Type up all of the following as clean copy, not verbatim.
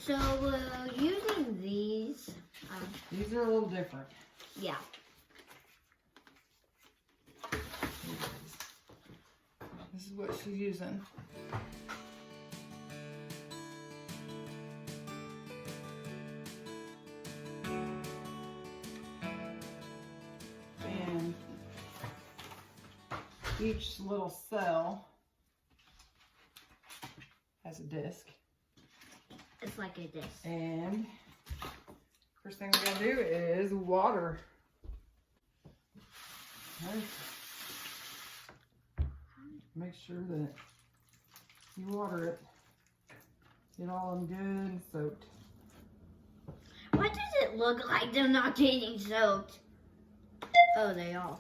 So using these. These are a little different. Yeah. This is what she's using. And each little cell has a disc. It's like a disc. And first thing we gotta do is water. Right. Make sure that you water it. Get all of them good and soaked. Why does it look like they're not getting soaked? Oh, they are.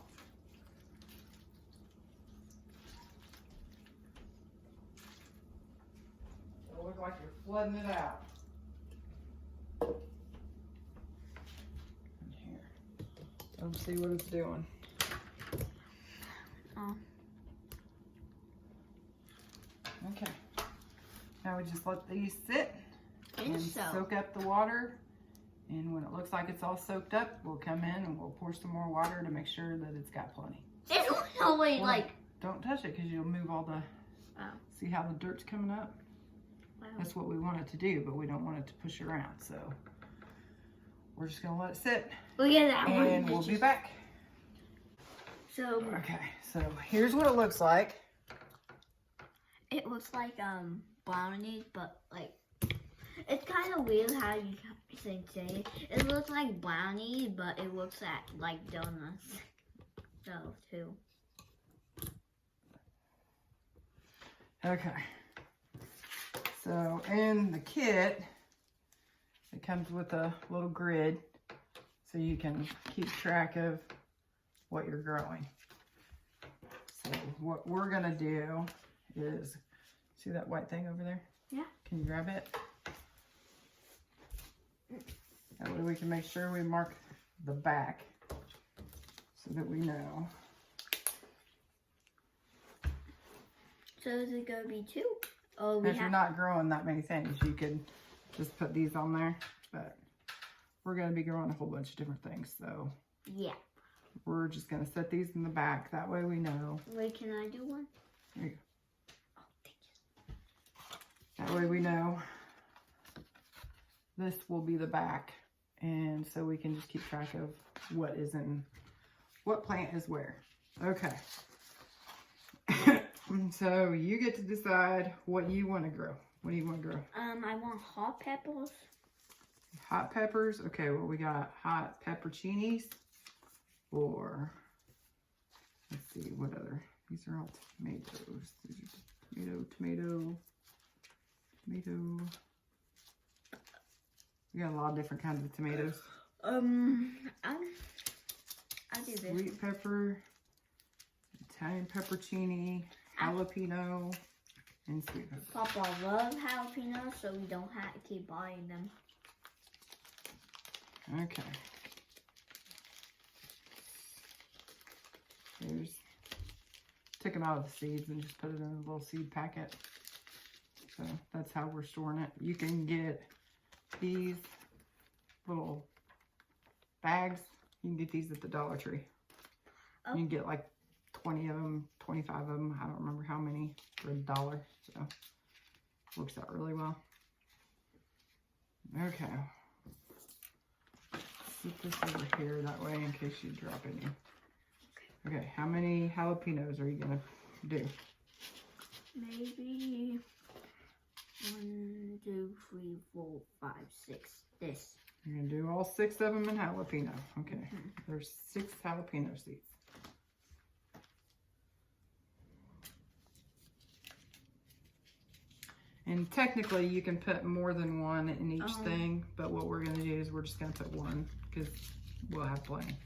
It'll look like you're flooding it out. In here. Let's see what it's doing. Oh. Okay. Now we just let these sit and soak. soak up the water. And when it looks like it's all soaked up, we'll come in and we'll pour some more water to make sure that it's got plenty. It's only Well, like. Don't touch it because you'll move all the. Oh. See how the dirt's coming up? Wow. That's what we want it to do, but we don't want it to push around. So we're just gonna let it sit. Look at that one. And we'll be back. So Okay, so here's what it looks like. it looks like brownies, but like it's kind of weird how you say it. It looks like brownies, but it looks like donuts. So too. Okay. So in the kit, it comes with a little grid so you can keep track of what you're growing. So what we're gonna do is, see that white thing over there? Yeah. Can you grab it? That way we can make sure we mark the back so that we know. So is it gonna be two? Oh, If you're not growing that many things, you could just put these on there, but we're gonna be growing a whole bunch of different things, so yeah. we're just gonna set these in the back. That way we know. Wait, can I do one? There you go. Oh, thank you. That way we know this will be the back, and so we can just keep track of what is in, what plant is where. Okay. So you get to decide what you want to grow. What do you want to grow? I want hot peppers. Hot peppers. Okay, well we got hot pepperoncinis, or let's see what other. These are all tomatoes. These are tomato. We got a lot of different kinds of tomatoes. I'll do this. Sweet pepper, Italian pepperoncini, jalapeno, and sweet pepper. Papa loves jalapenos, so we don't have to keep buying them. Okay. Took them out of the seeds and just put it in a little seed packet. So that's how we're storing it. You can get these little bags. You can get these at the Dollar Tree. Oh. You can get like 20 of them, 25 of them. I don't remember how many for $1. So works out really well. Okay. Put this over here that way in case you drop any. Okay, how many jalapenos are you gonna do? Maybe 1, 2, 3, 4, 5, 6. This. You're gonna do all 6 of them in jalapeno. Okay, there's 6 jalapeno seeds. And technically you can put more than one in each thing, but what we're gonna do is we're just gonna put one because we'll have plenty.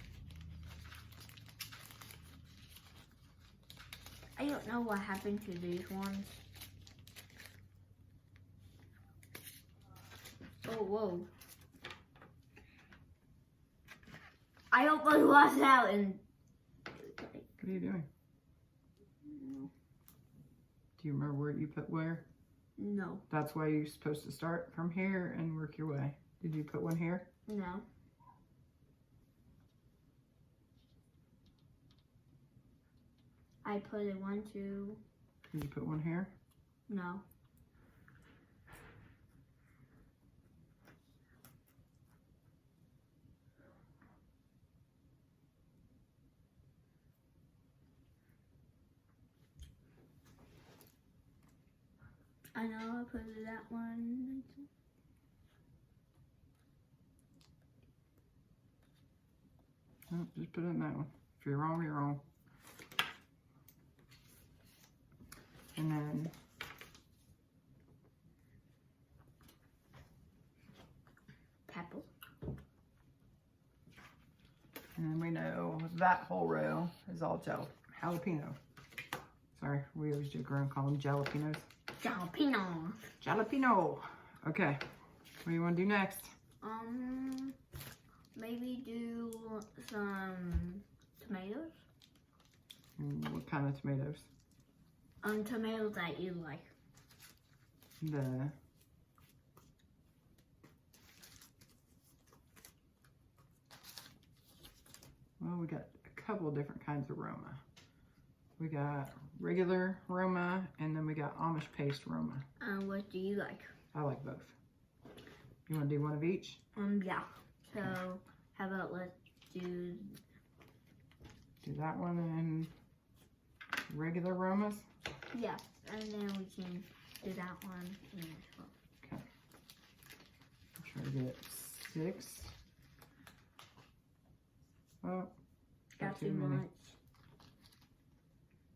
I don't know what happened to these ones. Oh, whoa. I almost lost out and... What are you doing? Do you remember where you put where? No. That's why you're supposed to start from here and work your way. Did you put one here? No. I put it 1, 2. Did you put one here? No. I know I put it that one. No, just put it in that one. If you're wrong, you're wrong. And then Pepper. And then we know that whole row is all jalapeno. Sorry, we always joke around calling them jalapenos. Jalapeno. Jalapeno. Okay, what do you want to do next? Maybe do some tomatoes. What kind of tomatoes? Tomatoes that you like. Well, we got a couple of different kinds of Roma. We got regular Roma, and then we got Amish paste Roma. What do you like? I like both. You want to do one of each? Yeah. So, how about let's do that one and regular Romas? Yeah, and then we can do that one and this one. Okay. I'll try to get 6. Oh, Got too many. much.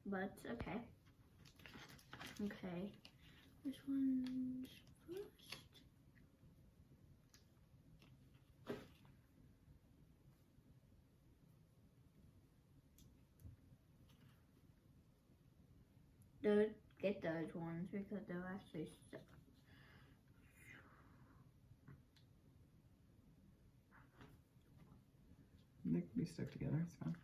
But okay. Okay. This one's first. Don't get those ones because they're actually stuck. They can be stuck together, it's fine.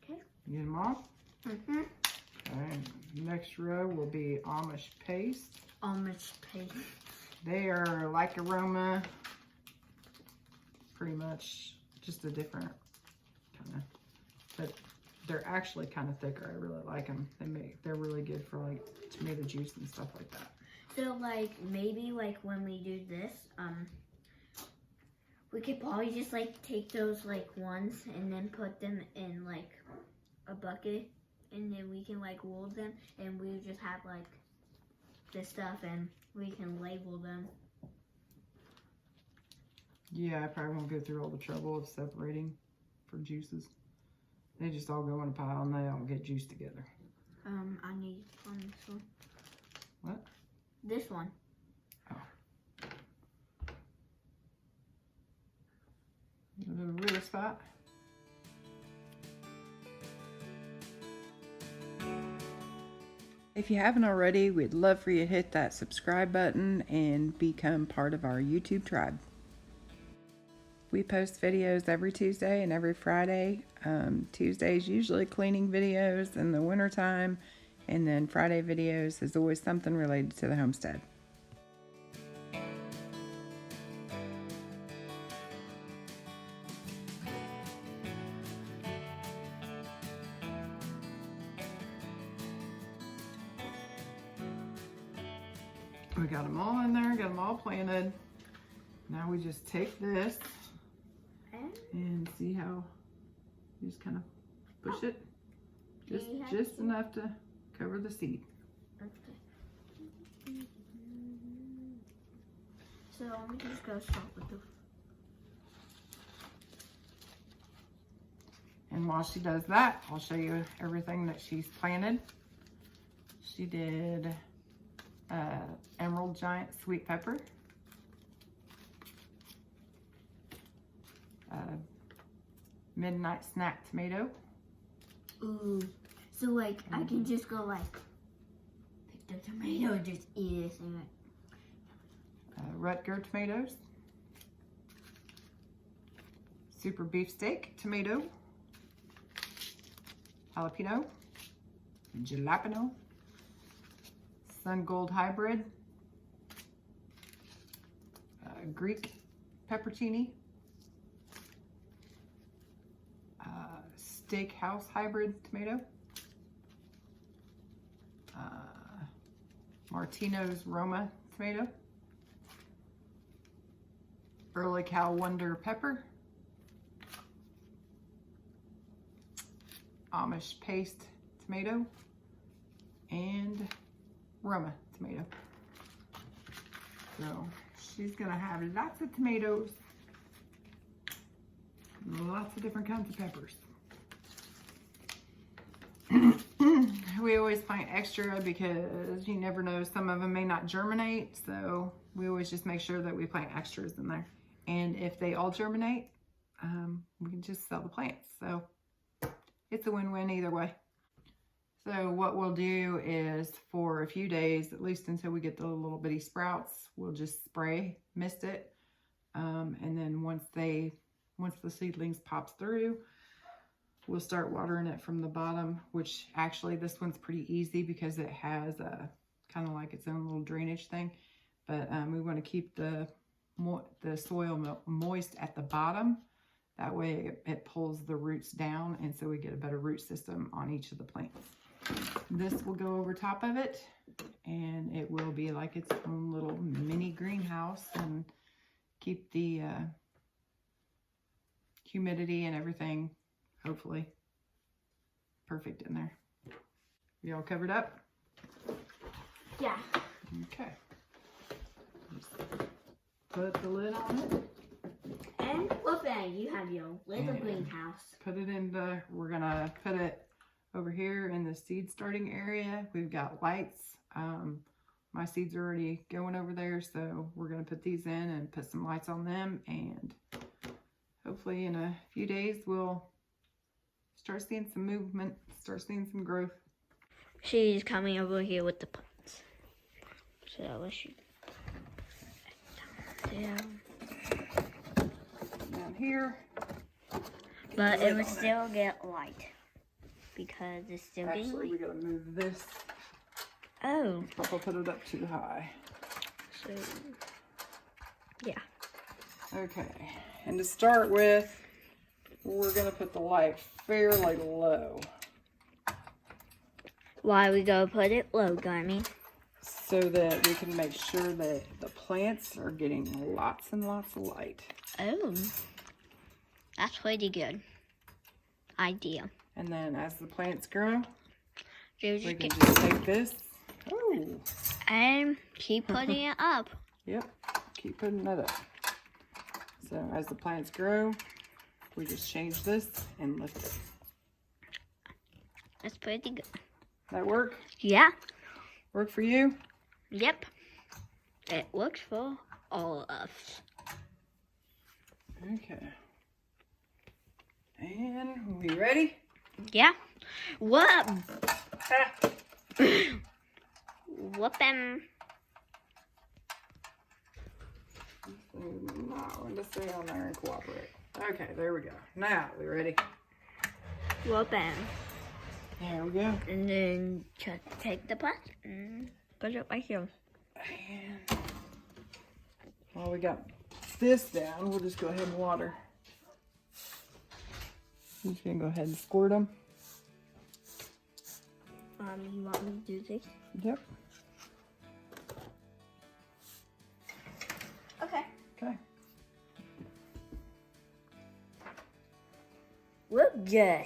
Okay. You get them all? Mm-hmm. Okay, next row will be Amish paste. Amish paste. They are like Aroma, pretty much just a different kind of, but they're actually kind of thicker. I really like them. They're really good for like tomato juice and stuff like that. So like maybe like when we do this, we could probably just like take those like ones and then put them in like a bucket, and then we can like roll them, and we just have like this stuff and we can label them. Yeah, I probably won't go through all the trouble of separating for juices. They just all go in a pile and they all get juiced together. I need on this one. What? This one. Oh. A little real spot. If you haven't already, we'd love for you to hit that subscribe button and become part of our YouTube tribe. We post videos every Tuesday and every Friday. Tuesdays usually cleaning videos in the wintertime, and then Friday videos is always something related to the homestead. We got them all in there, got them all planted. Now we just take this and see how you just kind of push it just enough to cover the seed. Okay. So let me just go start with the. And while she does that, I'll show you everything that she's planted. She did emerald giant sweet pepper. midnight snack tomato. Ooh. So like I can just go like pick the tomato and just eat it. And RUTGER tomatoes. Super beefsteak tomato. Jalapeno. Jalapeno. Sun Gold hybrid. Greek pepperoncini. Steakhouse hybrid tomato. Martinos Roma tomato. Early CALWONDER pepper. AMISH paste tomato. And ROMA tomato. So she's gonna have lots of tomatoes, lots of different kinds of peppers. We always find extra because you never know, some of them may not germinate, so we always just make sure that we plant extras in there. And if they all germinate, we can just sell the plants. So it's a win-win either way. So what we'll do is for a few days, at least until we get the little bitty sprouts, we'll just spray, mist it. And then once the seedlings pops through, we'll start watering it from the bottom, which actually this one's pretty easy because it has a kind of like its own little drainage thing. But we want to keep the soil moist at the bottom. That way it pulls the roots down, and so we get a better root system on each of the plants. This will go over top of it, and it will be like its own little mini greenhouse and keep the humidity and everything, hopefully, perfect in there. You all covered up? yeah. Okay. Just put the lid on it. And look there, you have your little greenhouse. Put it in the, we're gonna put it over here in the seed starting area. We've got lights. My seeds are already going over there, so we're gonna put these in and put some lights on them, and hopefully in a few days we'll start seeing some movement, start seeing some growth. She's coming over here with the plants. So let's shoot down here. But it would still get light because it's still getting Actually, light. we gotta move this. Oh. Papa put it up too high. So, yeah. Okay, and to start with, we're gonna put the light fairly low. Why we go put it low, Gummy? So that we can make sure that the plants are getting lots and lots of light. Oh. That's pretty good idea. And then as the plants grow, Just we can just take this. Oh. And keep putting it up. Yep, keep putting that up. So as the plants grow, we just change this and lift it. That's pretty good. That work? Yeah. Work for you? Yep. It works for all of us. Okay. And we ready? Yeah. What? Whoop them. Not going to stay on there and cooperate. Okay, there we go. Now, we ready? Whoop them. There we go. And then just take the plastic and put it right here. And while we got this down, we'll just go ahead and water. I'm just gonna go ahead and squirt them. You want me to do this? Yep. Okay. Okay. Look good.